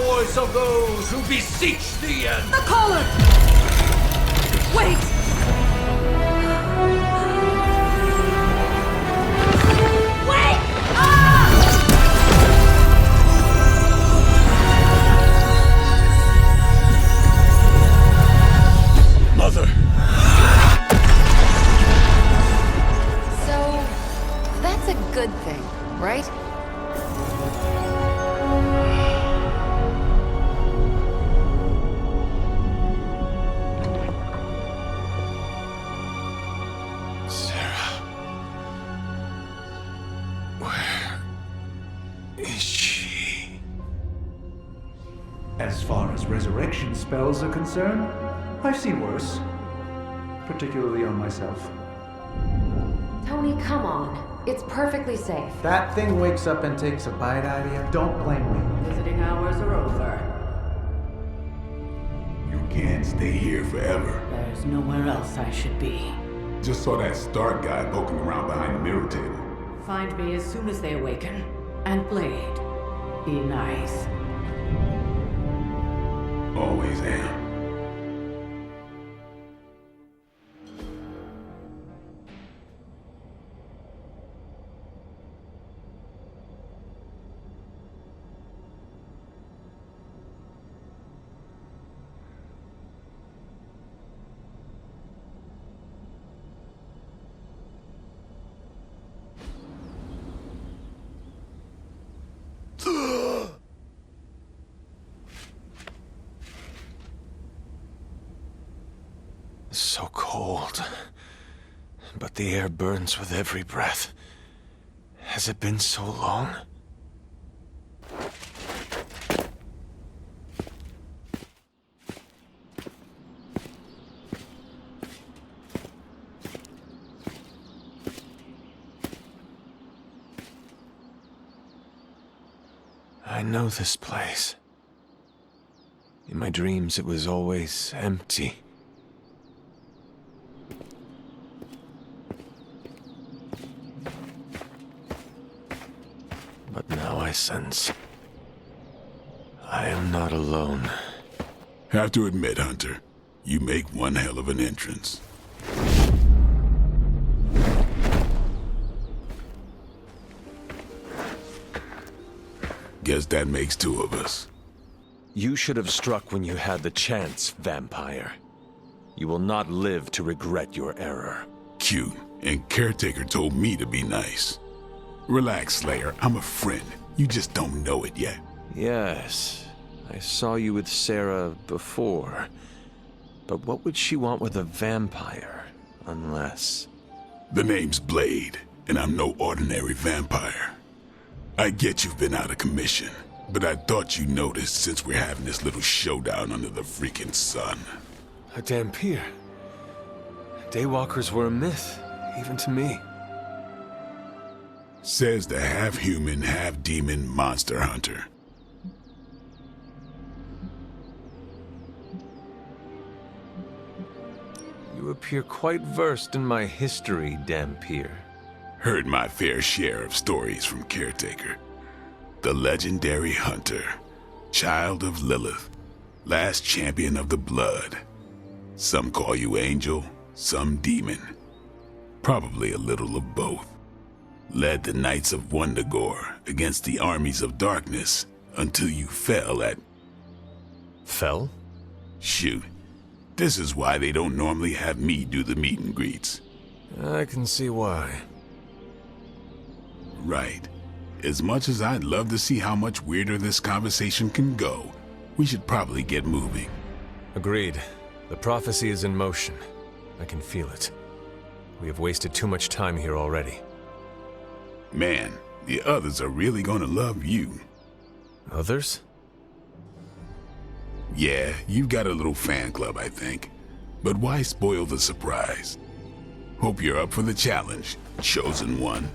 voice of those who beseech thee and... The collar! Wait! Wait! Ah! Mother! So, that's a good thing, right? As far as resurrection spells are concerned, I've seen worse. Particularly on myself. Tony, come on. It's perfectly safe. That thing wakes up and takes a bite out of you. Don't blame me. Visiting hours are over. You can't stay here forever. There's nowhere else I should be. Just saw that Stark guy poking around behind the mirror table. Find me as soon as they awaken. And Blade, be nice. Always am. So cold. But the air burns with every breath. Has it been so long? I know this place. In my dreams, it was always empty. But now I sense I am not alone. Have to admit, Hunter, you make one hell of an entrance. Guess that makes two of us. You should have struck when you had the chance, vampire. You will not live to regret your error. Cute, and Caretaker told me to be nice. Relax, Slayer. I'm a friend. You just don't know it yet. Yes, I saw you with Sarah before. But what would she want with a vampire, unless... The name's Blade, and I'm no ordinary vampire. I get you've been out of commission, but I thought you noticed since we're having this little showdown under the freaking sun. A Dampier. Daywalkers were a myth, even to me. Says the half-human, half-demon monster hunter. You appear quite versed in my history, Dampier. Heard my fair share of stories from Caretaker. The legendary hunter, child of Lilith, last champion of the blood. Some call you angel, some demon. Probably a little of both. Led the Knights of Wundagore against the armies of darkness until you fell at... Fell? Shoot. This is why they don't normally have me do the meet and greets. I can see why. Right. As much as I'd love to see how much weirder this conversation can go, we should probably get moving. Agreed. The prophecy is in motion. I can feel it. We have wasted too much time here already. Man, the others are really gonna love you. Others? Yeah, you've got a little fan club, I think. But why spoil the surprise? Hope you're up for the challenge, chosen one.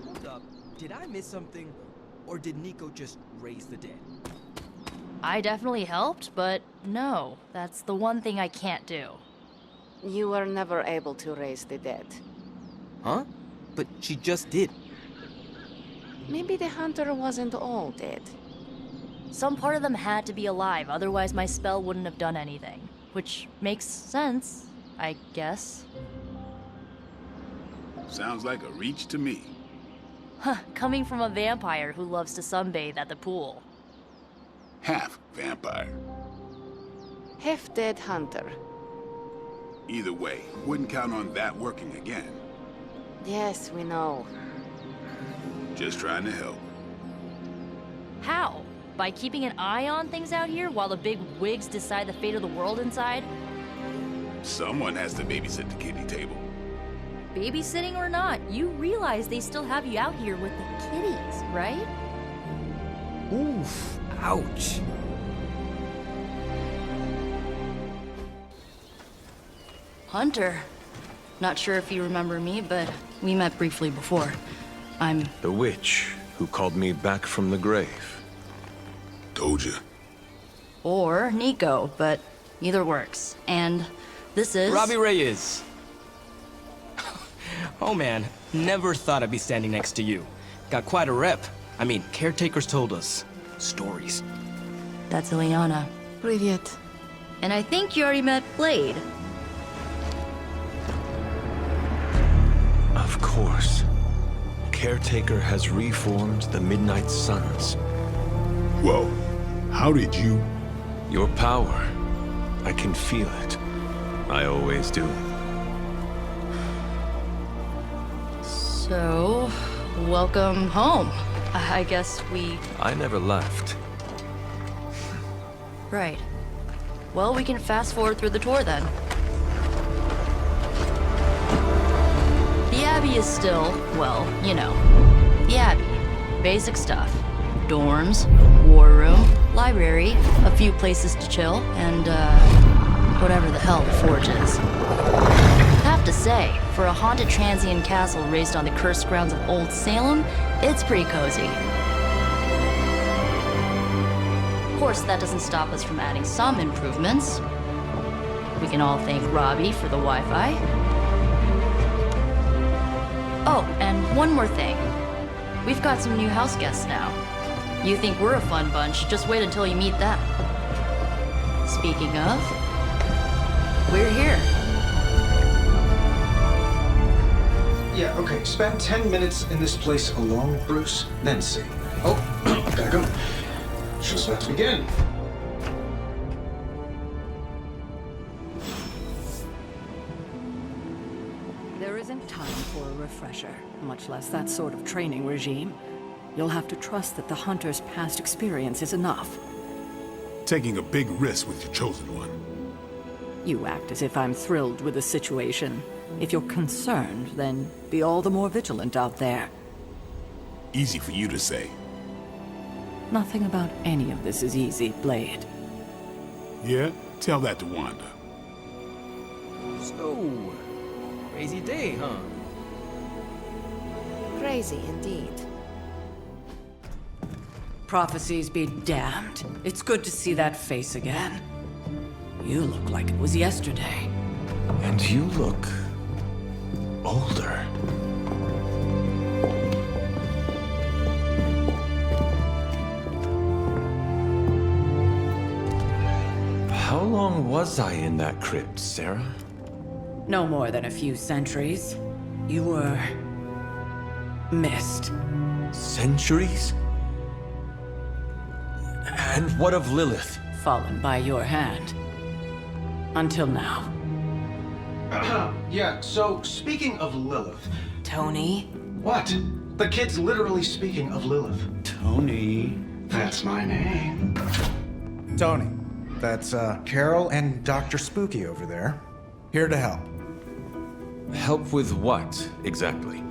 Hold up. Did I miss something? Or did Nico just raise the dead? I definitely helped, but no, that's the one thing I can't do. You were never able to raise the dead. Huh? But she just did. Maybe the hunter wasn't all dead. Some part of them had to be alive, otherwise my spell wouldn't have done anything. Which makes sense, I guess. Sounds like a reach to me. Huh, coming from a vampire who loves to sunbathe at the pool. Half vampire. Half-dead hunter. Either way, wouldn't count on that working again. Yes, we know. Just trying to help. How? By keeping an eye on things out here while the big wigs decide the fate of the world inside? Someone has to babysit the kiddie table. Babysitting or not, you realize they still have you out here with the kitties, right? Oof. Ouch. Hunter. Not sure if you remember me, but we met briefly before. I'm... The witch who called me back from the grave. Told you. Or Nico, but either works. And this is... Robbie Reyes. Oh man, never thought I'd be standing next to you. Got quite a rep. I mean, caretakers told us stories. That's Ileana. Привет. And I think you already met Blade. Of course. Caretaker has reformed the Midnight Suns. Whoa. How did you? Your power. I can feel it. I always do. So, welcome home. I guess we... I never left. Right. Well, we can fast forward through the tour then. The Abbey is still, well, you know, the Abbey. Basic stuff. Dorms, war room, library, a few places to chill, and, whatever the hell the Forge is. Have to say, for a haunted transient castle raised on the cursed grounds of Old Salem, it's pretty cozy. Of course, that doesn't stop us from adding some improvements. We can all thank Robbie for the Wi-Fi. Oh, and one more thing. We've got some new house guests now. You think we're a fun bunch, just wait until you meet them. Speaking of, we're here. Yeah, okay. Spend 10 minutes in this place alone, Bruce, then see. Oh, gotta go. Show's about to begin. There isn't time for a refresher, much less that sort of training regime. You'll have to trust that the Hunter's past experience is enough. Taking a big risk with your chosen one. You act as if I'm thrilled with the situation. If you're concerned, then be all the more vigilant out there. Easy for you to say. Nothing about any of this is easy, Blade. Yeah? Tell that to Wanda. So, crazy day, huh? Crazy indeed. Prophecies be damned. It's good to see that face again. You look like it was yesterday. And you look... older. How long was I in that crypt, Sarah? No more than a few centuries. You were... missed. Centuries? And what of Lilith? Fallen by your hand. Until now. Yeah, so speaking of Lilith... Tony? What? The kid's literally speaking of Lilith. Tony. That's my name. Tony, that's Carol and Dr. Spooky over there. Here to help. Help with what, exactly?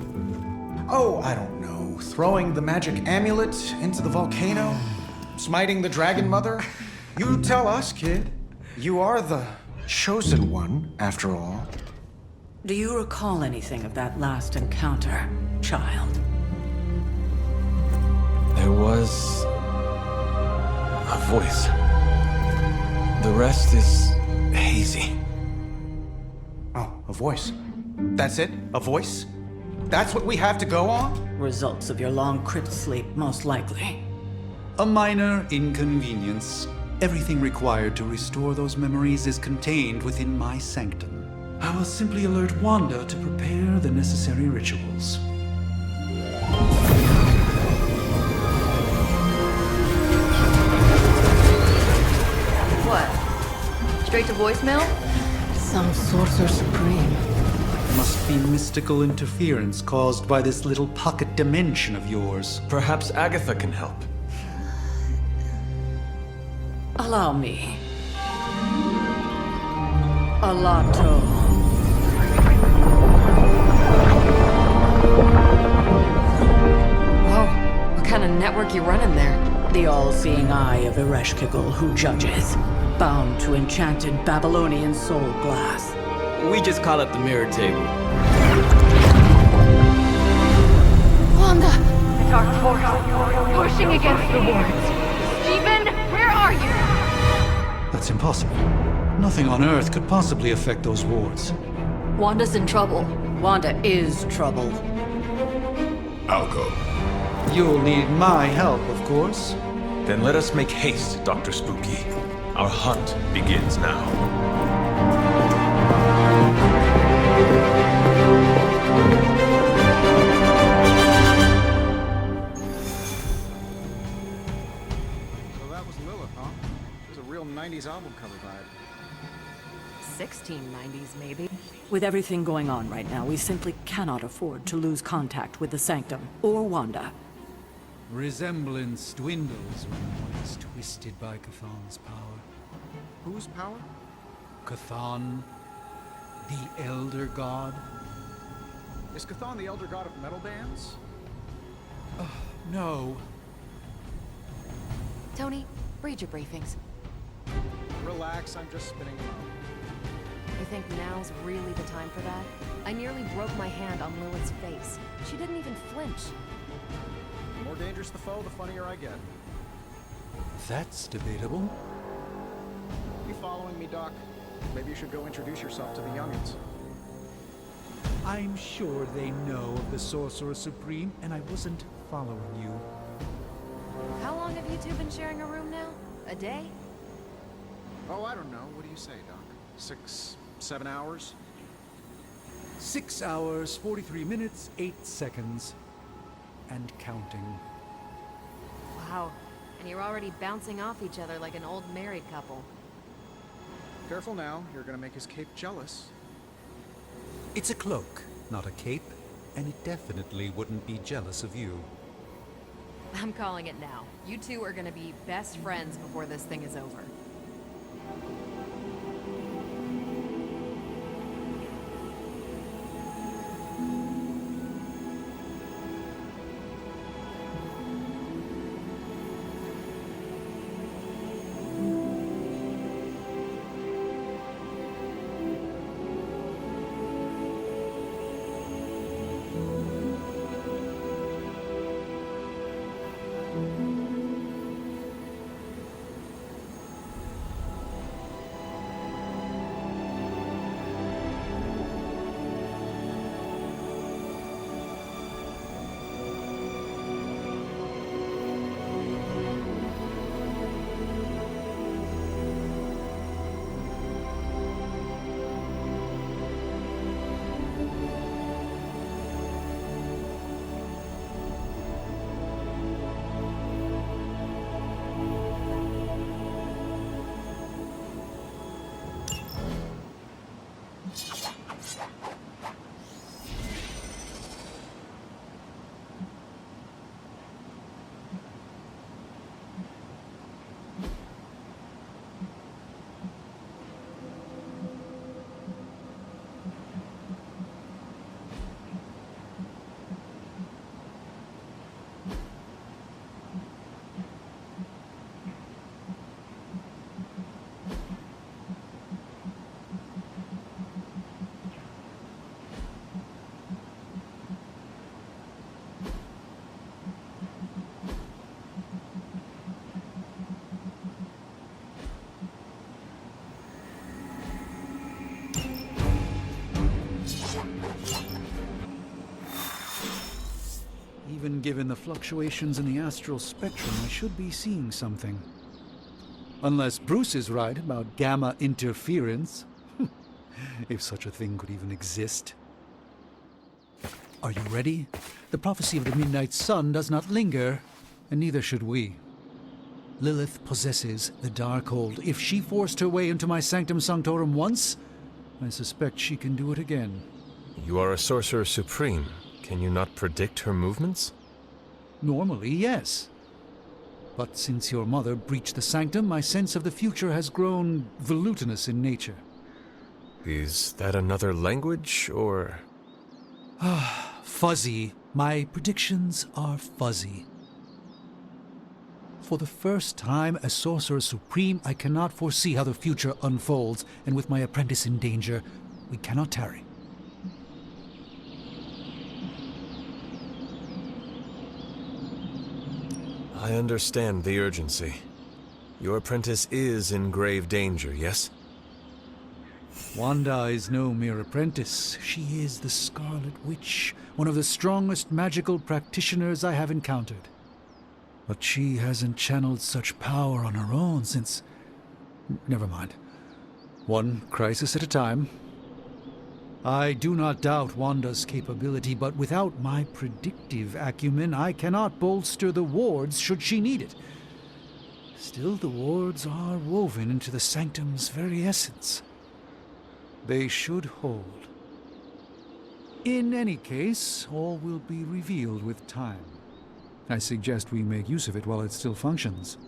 Oh, I don't know. Throwing the magic amulet into the volcano? Smiting the Dragon Mother? You tell us, kid. You are the chosen one, after all. Do you recall anything of that last encounter, child? There There was a voice. The rest is hazy. Oh, a voice. That's it? A voice? That's what we have to go on? Results of your long crypt sleep, most likely. A minor inconvenience. Everything required to restore those memories is contained within my sanctum. I will simply alert Wanda to prepare the necessary rituals. What? Straight to voicemail? Some Sorcerer Supreme. Must be mystical interference caused by this little pocket dimension of yours. Perhaps Agatha can help. Allow me. Alato. Whoa, what kind of network you running there? The all-seeing eye of Ereshkigal who judges, bound to enchanted Babylonian soul glass. We just call it the mirror table. Wanda! The dark force, pushing against the wards. Stephen, where are you? That's impossible. Nothing on Earth could possibly affect those wards. Wanda's in trouble. Wanda is trouble. I'll go. You'll need my help, of course. Then let us make haste, Dr. Spooky. Our hunt begins now. So that was Lilith, huh? It was a real 90s album cover vibe. 1690s, maybe. With everything going on right now, we simply cannot afford to lose contact with the Sanctum or Wanda. Resemblance dwindles when one is twisted by Cathan's power. Whose power? Cathan, the Elder God. Is Cathan the elder god of metal bands? No. Tony, read your briefings. Relax, I'm just spinning them out. You think now's really the time for that? I nearly broke my hand on Lilith's face. She didn't even flinch. The more dangerous the foe, the funnier I get. That's debatable. You following me, Doc? Maybe you should go introduce yourself to the youngins. I'm sure they know of the Sorcerer Supreme, and I wasn't following you. How long have you two been sharing a room now? A day? Oh, I don't know. What do you say, Doc? 6, 7 hours? 6 hours, 43 minutes, 8 seconds. And counting. Wow. And you're already bouncing off each other like an old married couple. Careful now, you're gonna make his cape jealous. It's a cloak, not a cape, and it definitely wouldn't be jealous of you. I'm calling it now. You two are gonna be best friends before this thing is over. Even given the fluctuations in the astral spectrum, I should be seeing something. Unless Bruce is right about gamma interference. If such a thing could even exist. Are you ready? The prophecy of the Midnight Sun does not linger, and neither should we. Lilith possesses the Darkhold. If she forced her way into my Sanctum Sanctorum once, I suspect she can do it again. You are a Sorcerer Supreme. Can you not predict her movements? Normally, yes. But since your mother breached the Sanctum, my sense of the future has grown volutinous in nature. Is that another language, or...? Fuzzy. My predictions are fuzzy. For the first time as Sorcerer Supreme, I cannot foresee how the future unfolds, and with my apprentice in danger, we cannot tarry. I understand the urgency. Your apprentice is in grave danger, yes? Wanda is no mere apprentice. She is the Scarlet Witch, one of the strongest magical practitioners I have encountered. But she hasn't channeled such power on her own since... Never mind. One crisis at a time. I do not doubt Wanda's capability, but without my predictive acumen, I cannot bolster the wards should she need it. Still, the wards are woven into the Sanctum's very essence. They should hold. In any case, all will be revealed with time. I suggest we make use of it while it still functions.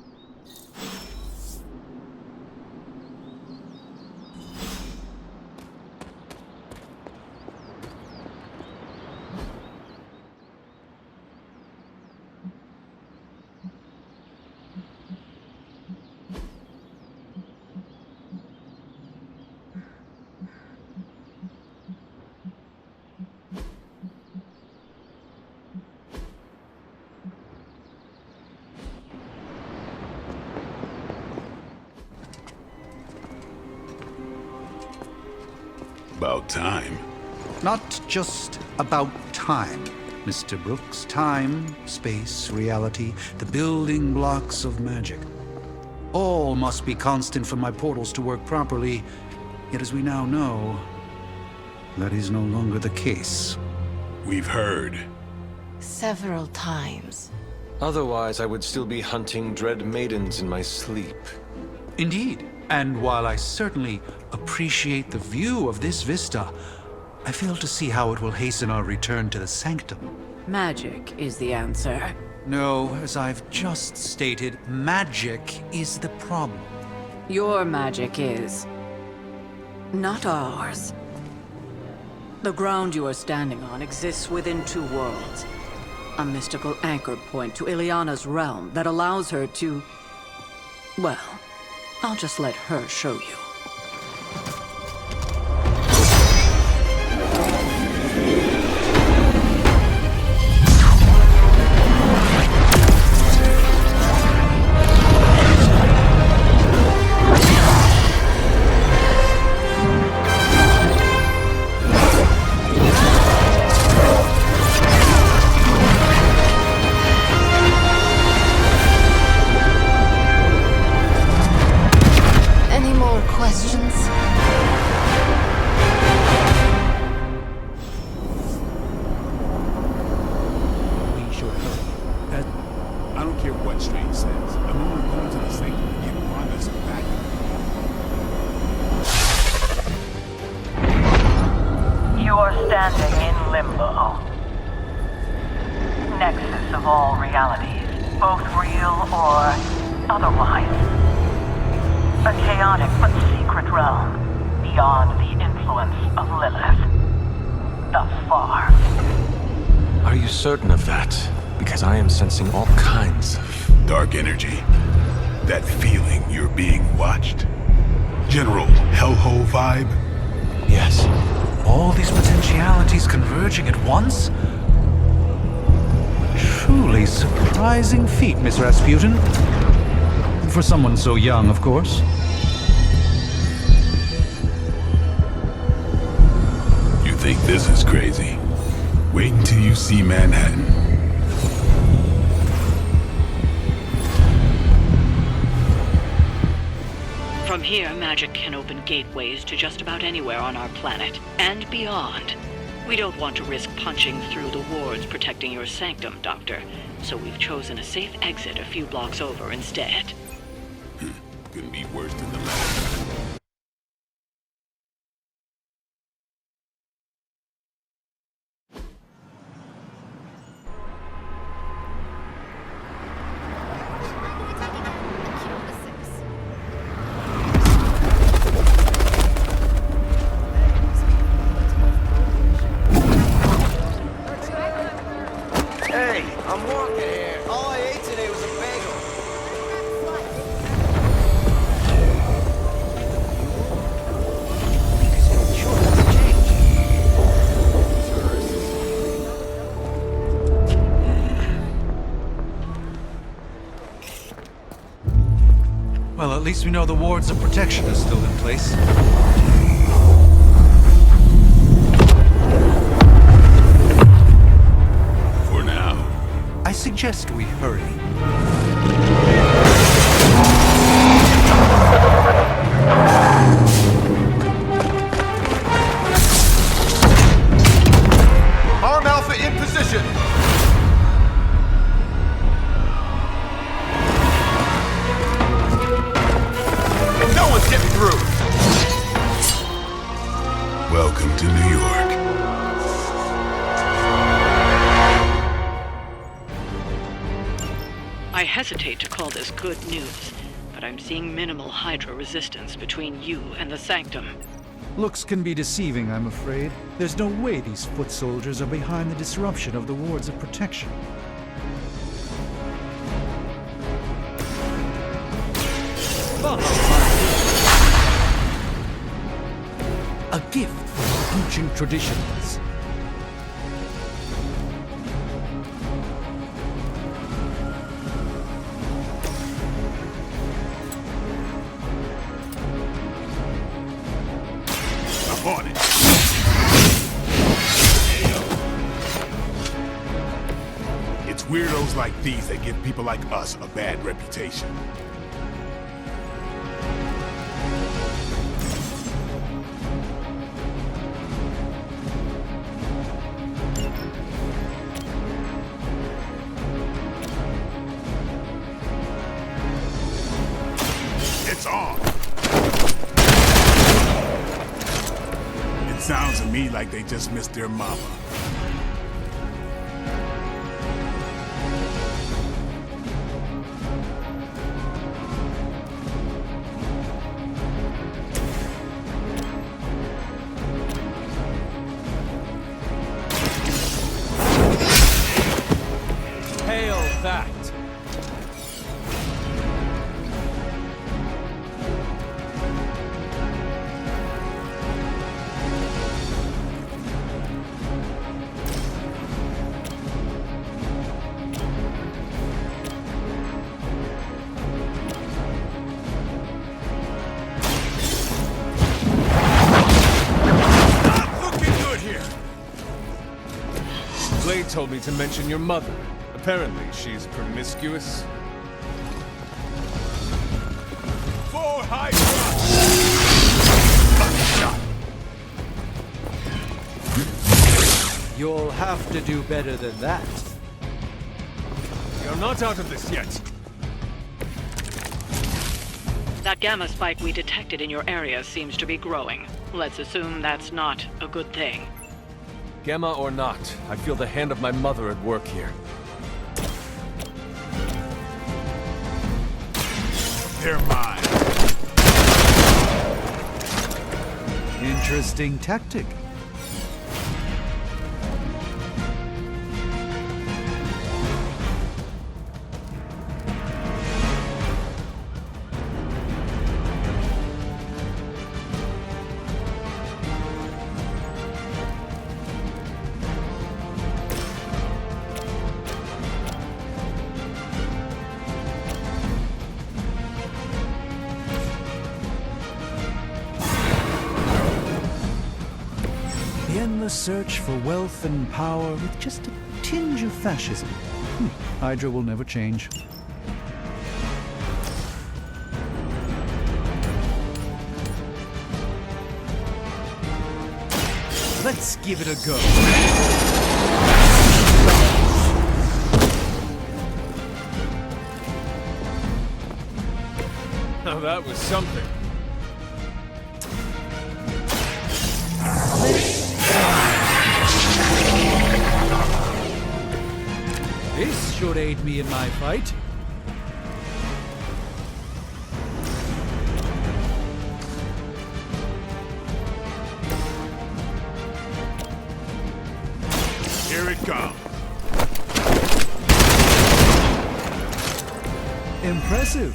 About time. Not just about time, Mr. Brooks. Time, space, reality, the building blocks of magic. All must be constant for my portals to work properly, yet as we now know, that is no longer the case. We've heard. Several times. Otherwise, I would still be hunting dread maidens in my sleep. Indeed. And while I certainly appreciate the view of this vista, I fail to see how it will hasten our return to the Sanctum. Magic is the answer. No, as I've just stated, magic is the problem. Your magic is... not ours. The ground you are standing on exists within two worlds. A mystical anchor point to Ileana's realm that allows her to... well... I'll just let her show you. Standing in limbo. Nexus of all realities, both real or otherwise. A chaotic but secret realm, beyond the influence of Lilith. Thus far. Are you certain of that? Because I am sensing all kinds of... dark energy. That feeling you're being watched. General hellhole vibe? Yes. All these potentialities converging at once? Truly surprising feat, Miss Rasputin. For someone so young, of course. You think this is crazy? Wait until you see Manhattan. From here, magic can open gateways to just about anywhere on our planet, and beyond. We don't want to risk punching through the wards protecting your sanctum, Doctor, so we've chosen a safe exit a few blocks over instead. Couldn't be worse than the last time. Hey, I'm walking here. All I ate today was a bagel. Well, at least we know the wards of protection are still in place. For now. I suggest we hurry. Arm Alpha in position. No one's getting through. Welcome to New York. I hesitate to call this good news, but I'm seeing minimal Hydra resistance between you and the Sanctum. Looks can be deceiving, I'm afraid. There's no way these foot soldiers are behind the disruption of the wards of protection. A gift from ancient traditions. I'm on it. It's weirdos like these that give people like us a bad reputation. It's on. It sounds to me like they just missed their mama. Hail that! Blade told me to mention your mother. Apparently, she's promiscuous. For Hydra! You'll have to do better than that. You're not out of this yet. That gamma spike we detected in your area seems to be growing. Let's assume that's not a good thing. Gamma or not, I feel the hand of my mother at work here. They're mine. Interesting tactic. The endless search for wealth and power with just a tinge of fascism. Hydra will never change. Let's give it a go. Now that was something. This should aid me in my fight. Here it comes. Impressive.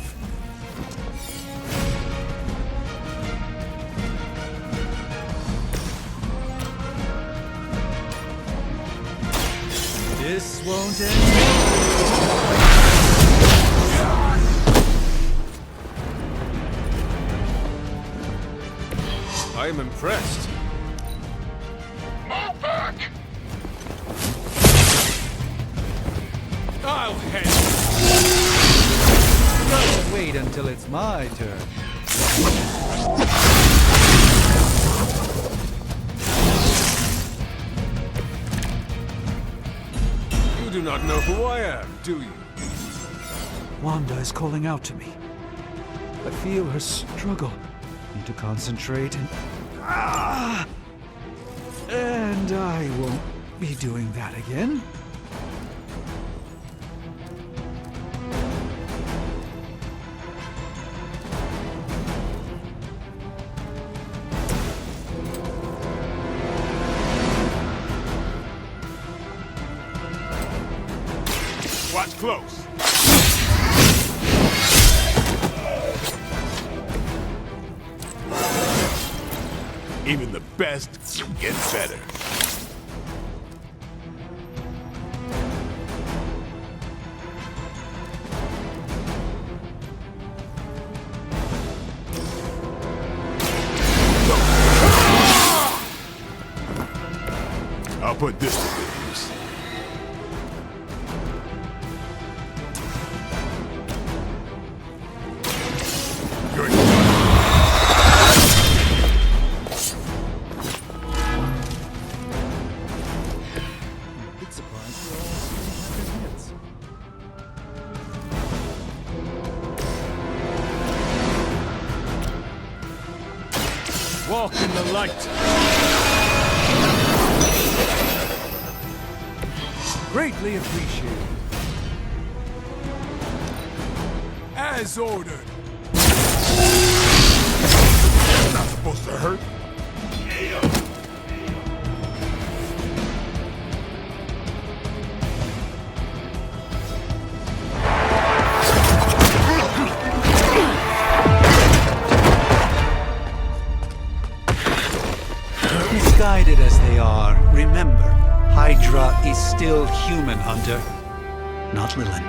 This won't end. I'm impressed. Move back! I'll handle Just wait until it's my turn. it. You do not know who I am, do you? Wanda is calling out to me. I feel her struggle. Need to concentrate and... And I won't be doing that again. Watch close. Even the best get better. I'll put this to good use. Bit surprised we're all sitting like heads. Walk in the light. Greatly appreciated. As ordered. Not supposed to hurt. Misguided as they are, remember, Hydra is still human, Hunter. Not Lilin.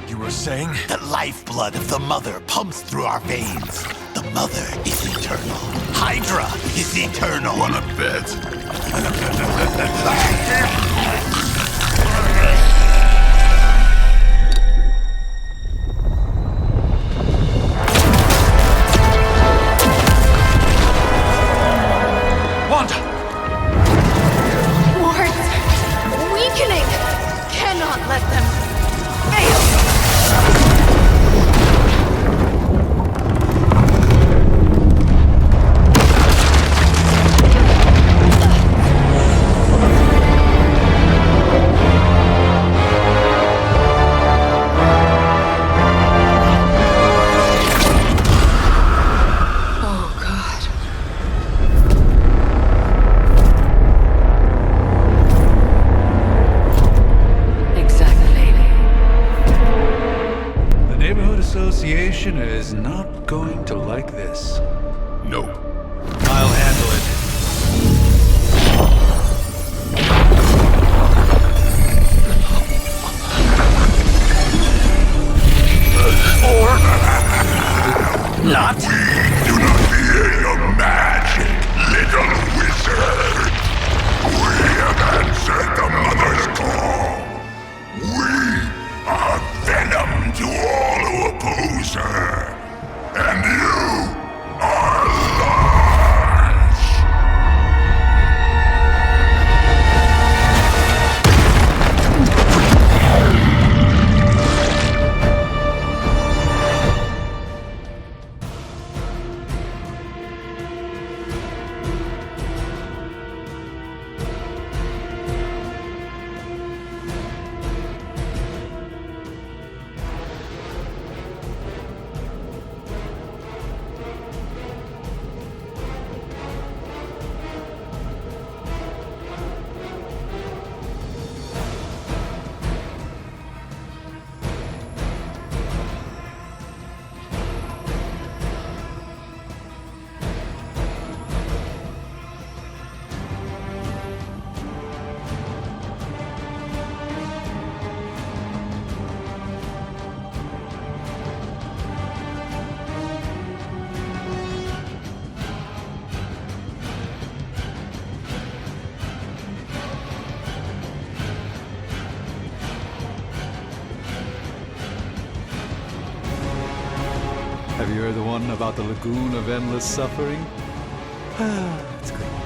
You were saying? The lifeblood of the Mother pumps through our veins. The Mother is eternal. Hydra is eternal. Wanna bet? Wanda! Wards! Weakening! Cannot let them fail! Oh, God. Exactly. The Neighborhood Association is not going to like this. No. I'll handle it. Not. Do not fear your magic, little wizard. We have answered the Mother's call. We are venom to all who oppose her. And you are life. Have you heard the one about the lagoon of endless suffering? It's a good one.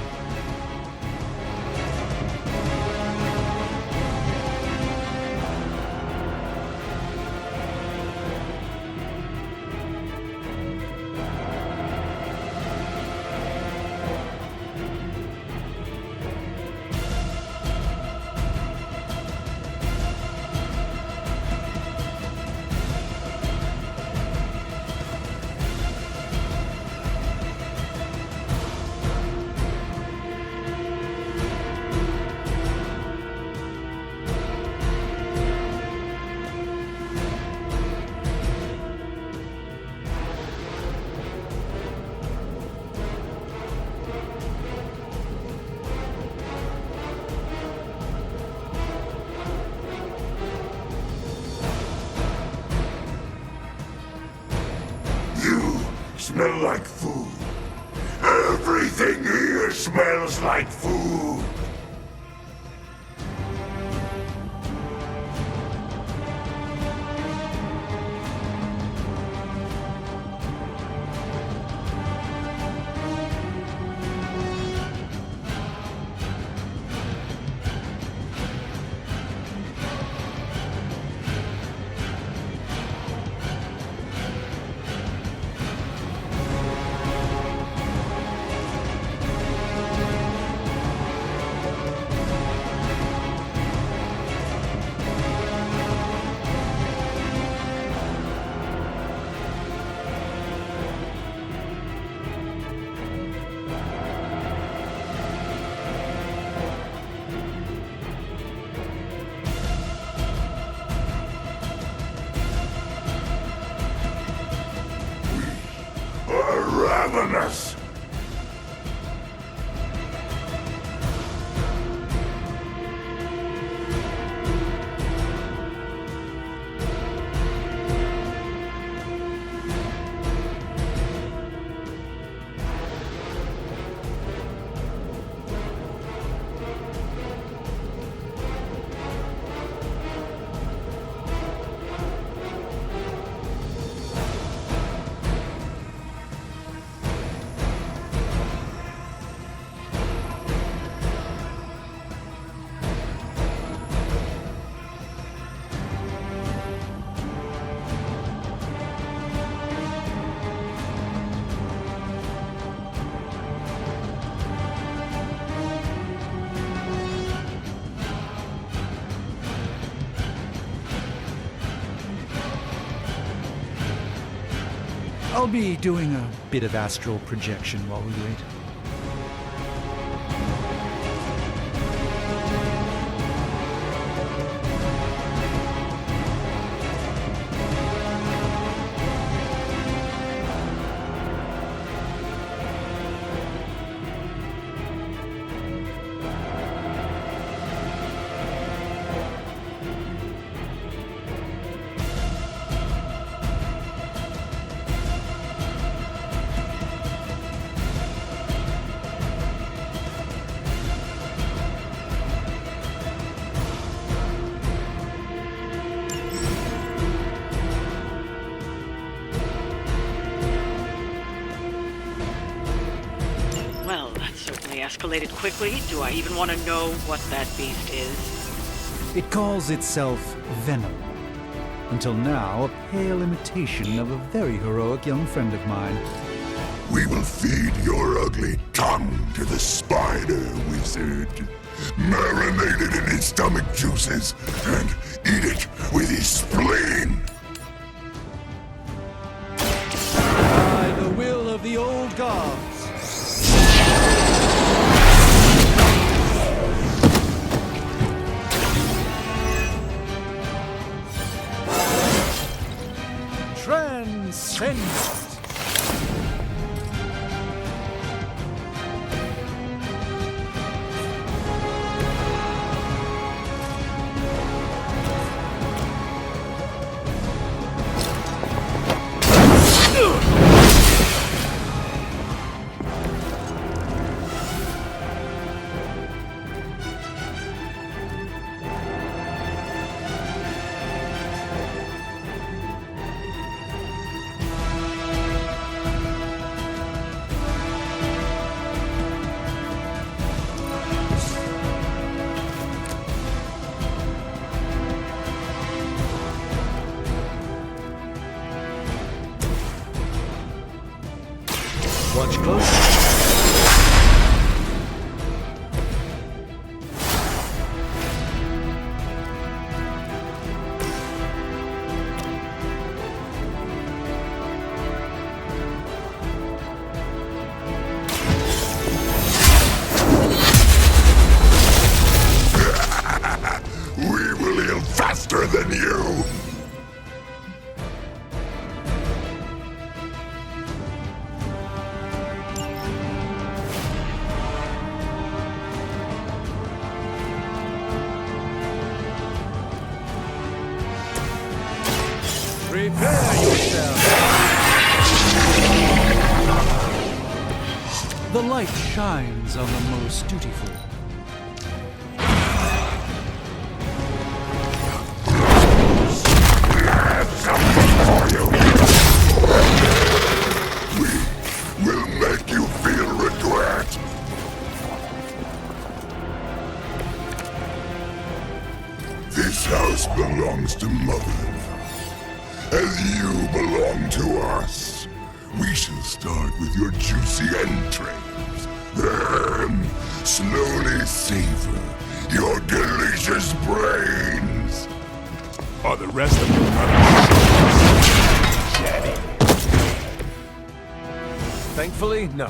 Smell like food. Everything here smells like food. Ravenous! I'll be doing a bit of astral projection while we wait. Well, that certainly escalated quickly. Do I even want to know what that beast is? It calls itself Venom. Until now, a pale imitation of a very heroic young friend of mine. We will feed your ugly tongue to the spider wizard. Marinate it in his stomach juices and eat it with his spleen. By the will of the old gods. Transcendent. Watch closely. We will heal faster than you! Prepare yourself. The light shines on the most dutiful. We'll make you feel regret. This house belongs to Mother, as you belong to us. We shall start with your juicy entrails, then slowly savor your delicious brains. Are the rest of your brothers chatty? Thankfully, no.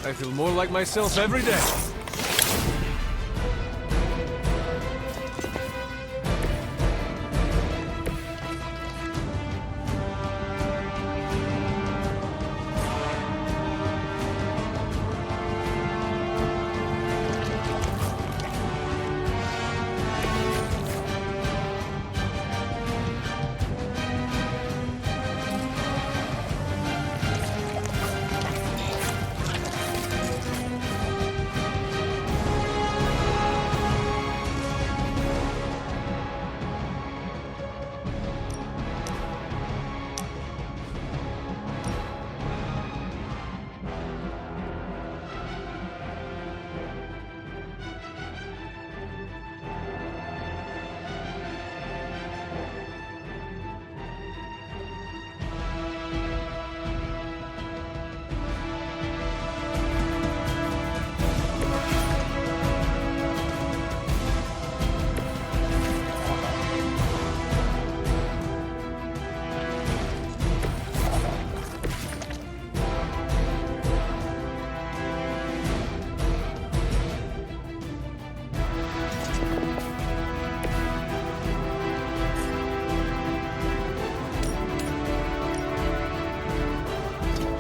I feel more like myself every day.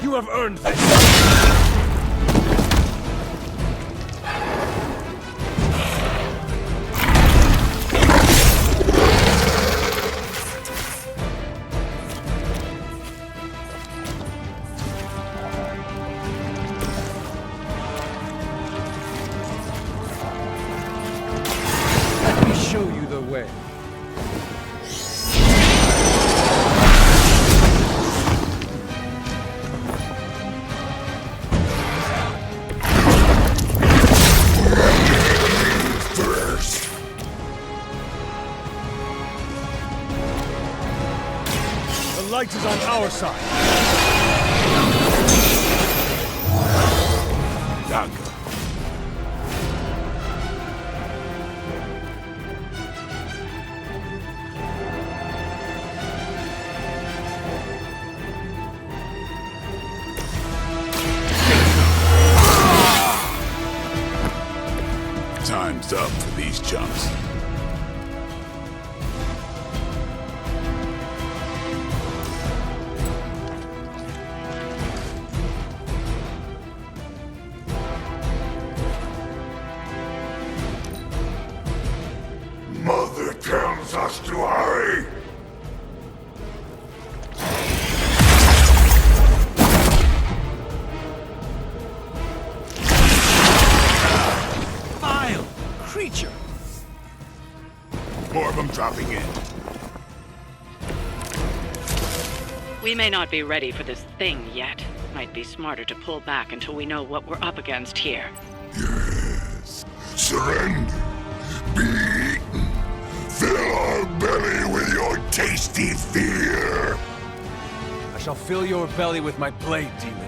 You have earned this! Let me show you the way. The light is on our side. Danke. Time's up for these chumps. Mother tells us to hurry. Vile creature! More of them dropping in. We may not be ready for this thing yet. Might be smarter to pull back until we know what we're up against here. Yes. Surrender. Be eaten. Fill our belly with your tasty fear. I shall fill your belly with my blade, demon.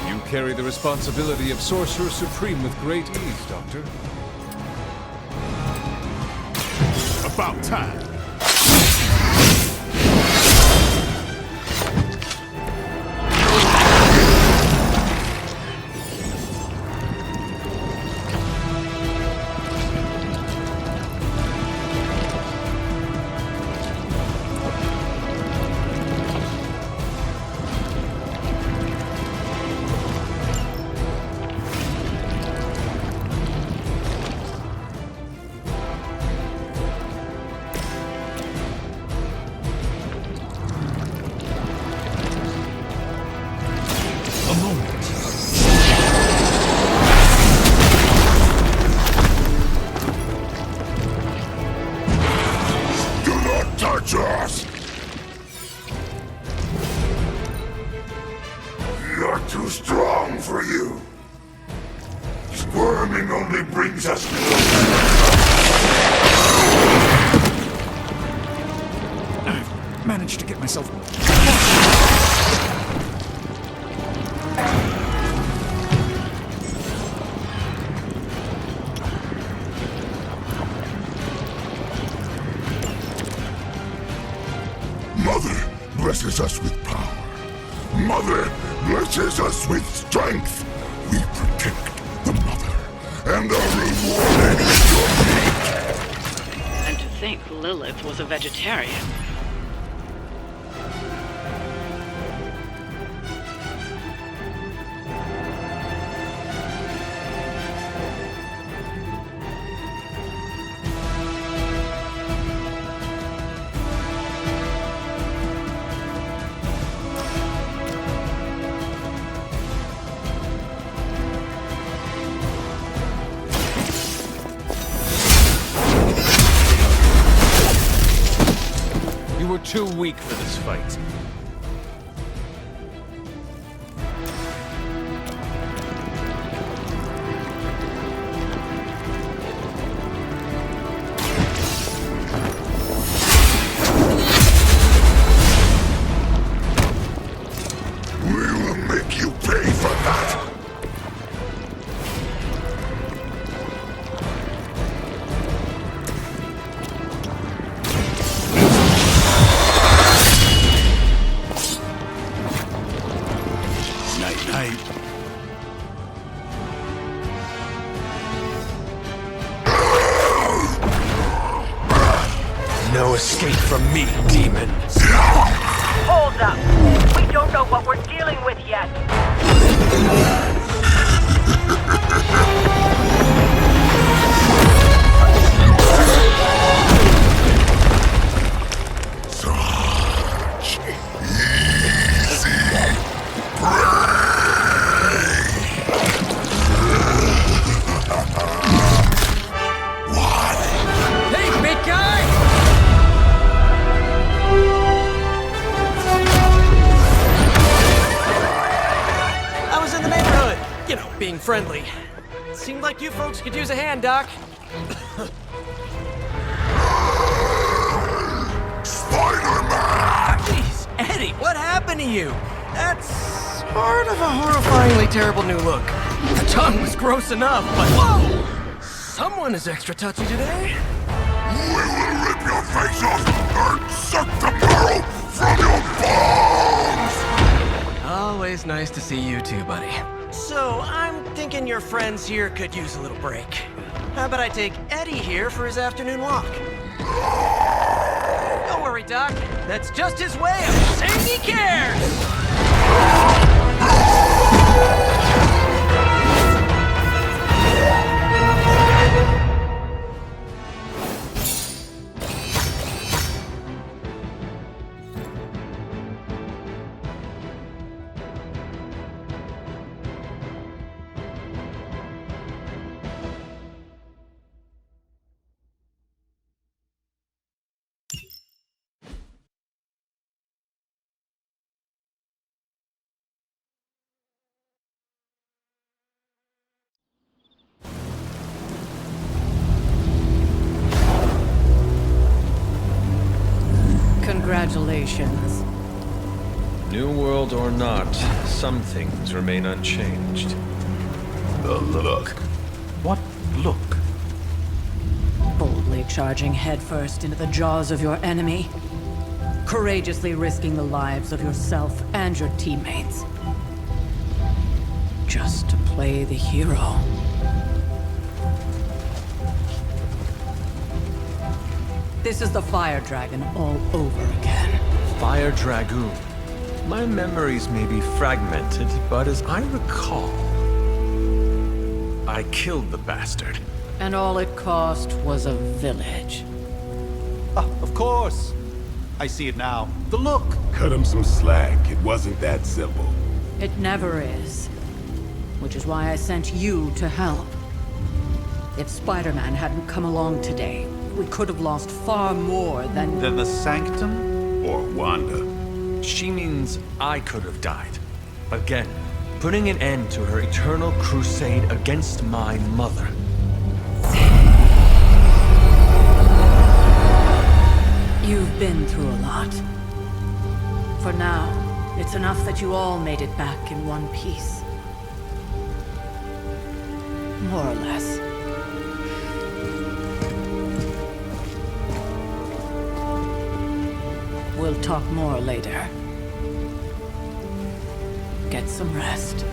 You carry the responsibility of Sorcerer Supreme with great ease, Doctor. About time. Touch us! You're too strong for you. Squirming only brings us closer. I've managed to get myself... Mother blesses us with power. Mother blesses us with strength. We protect the mother, and are rewarded with your meat. And to think Lilith was a vegetarian. You were too weak for this fight. We will make you pay for that. No escape from me, demon. Hold up. We don't know what we're dealing with yet. Such easy prey. What? Hey, big guy! I was in the neighborhood, you know, being friendly. Seemed like you folks could use a hand, Doc. Spider-Man! Jeez, Eddie, what happened to you? That's sort of a horrifyingly terrible new look. The tongue was gross enough, but whoa! Someone is extra touchy today. We will rip your face off and suck the marrow from your bones! Always nice to see you too, buddy. So, I'm thinking your friends here could use a little break. How about I take Eddie here for his afternoon walk? Don't worry, Doc. That's just his way of saying he cares! Congratulations. New world or not, some things remain unchanged. The look. What look? Boldly charging headfirst into the jaws of your enemy. Courageously risking the lives of yourself and your teammates. Just to play the hero. This is the Fire Dragon all over again. Fire Dragoon. My memories may be fragmented, but as I recall, I killed the bastard. And all it cost was a village. Ah, of course. I see it now. The look. Cut him some slack. It wasn't that simple. It never is. Which is why I sent you to help. If Spider-Man hadn't come along today, we could have lost far more than... Then the Sanctum? Or Wanda. She means I could have died. Again, putting an end to her eternal crusade against my mother. You've been through a lot. For now, it's enough that you all made it back in one piece. More or less. We'll talk more later. Get some rest.